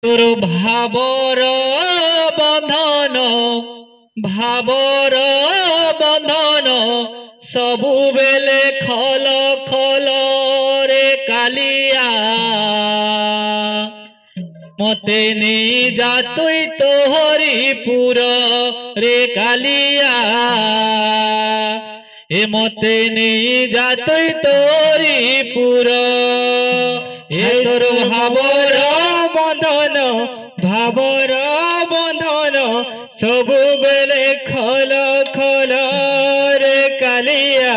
तोर भावर बंधन भावर बंधन सबु बेले खल खल रे कालिया मते नहीं जा तुई तोहरी पुर रे कालिया ए मते नहीं जा तुई तोरी पुर ए तोर भावर बंधन भावर बंधन सबु बेले खल खल रे कालिया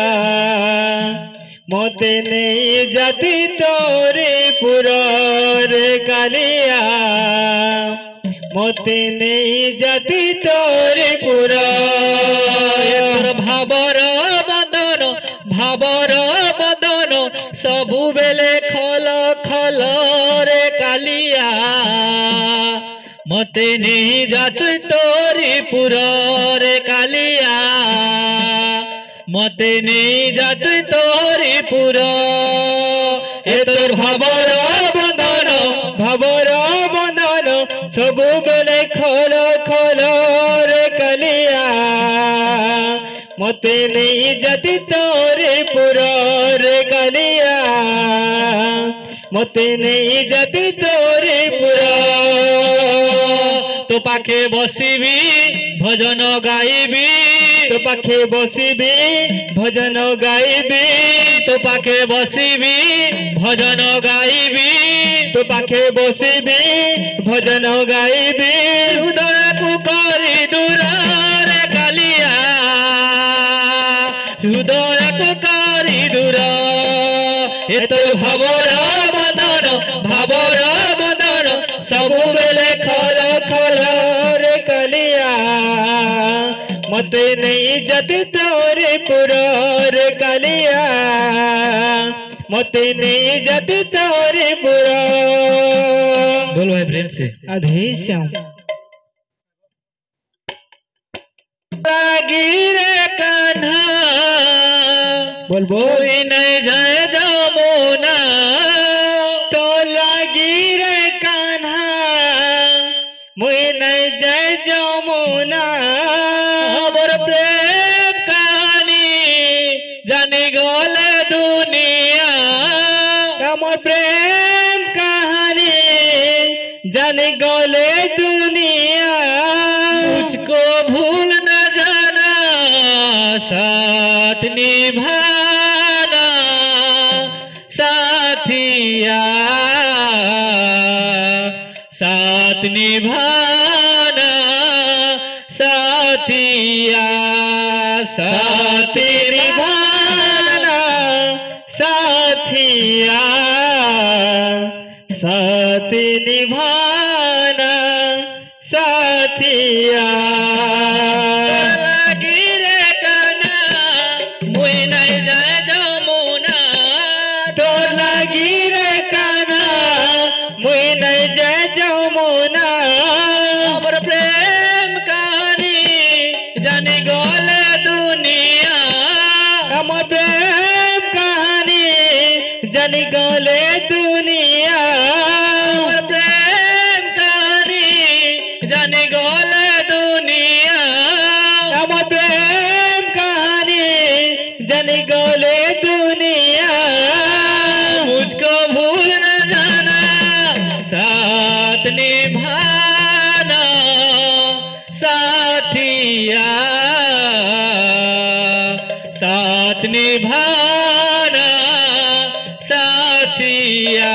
मते नहीं जाती तोरे पुर रे कालिया मते नहीं जाती तोरे पुर भावर बंधन सबु बेले खल खल रे कालिया मते नहीं जात तोरी पुर रे कालिया मते नहीं जात तोरी पुर ए तोर भावर बंधन सबु बेले खल खल रे कालिया मते नहीं जाती तोरे पुर रे कालिया मते नहीं जाती तोरे पुर तो पाखे बसिबी भजन गाइबी तो पाखे बसिबी भजन गाइबी तो पाखे बसिबी भजन गाइबी तो पाखे बसिबी भजन गाइबी हृदय को करी दूर रे कालिया हृदय को करी दूर ए तो भावर बंधन सबु बेले खल खल रे कालिया मते नहीं जाती तोरे पुर रे कालिया मते नहीं जाती तोरे पुर। बोल भाई प्रेम से अधेश्याम लागी रे कान्हा बोल बोल नहीं जाए जमुना तो लागी रे कान्हा मुई नहीं जाए जमुना हमर प्रेम कहानी जानी गले दुनिया हमर प्रेम कहानी जाने गले दुनिया मुझको भूल न जाना साथ निभाना साथिया साथ निभाना साथिया साथ निभाना साथिया साथ निभाना साथिया लागी रे कान्हा मुई नहीं जाए जमुना तो लागी रे कान्हा मुई नहीं जाए जमुना हमर प्रेम कहानी जानी गले दुनिया हमर प्रेम कहानी जानी गले दुनिया हमर प्रेम कहानी जानी गले दुनिया हमर प्रेम कहानी जानी गले दुनिया मुझको भूल न जाना साथ निभाना साथिया साथ निभाना साथिया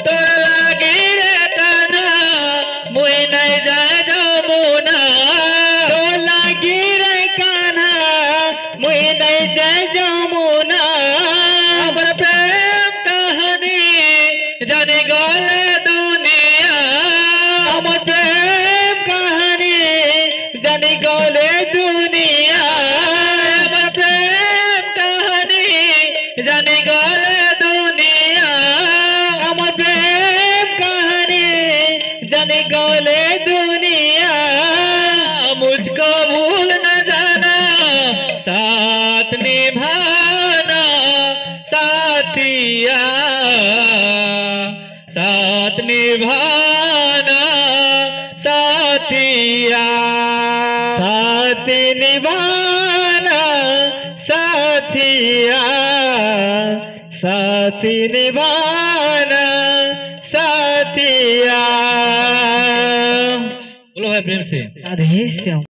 तोर लागी रे कान्हा मुई नहीं जाए जमुना तो लागी रे कान्हा मुई नहीं जाए जमुना हमर प्रेम कहानी जानी गले दुनिया हमर प्रेम कहानी जानी गले दुनिया हमर प्रेम कहानी जानी गले दुनिया हमर प्रेम कहानी जानी गले दुनिया मुझको भूल न जाना साथ निभाना साथिया साथ निभा निभाना साथिया, साथी निभाना साथिया, साथी निभाना साथिया। बोलो भाई प्रेम से। राधे श्याम।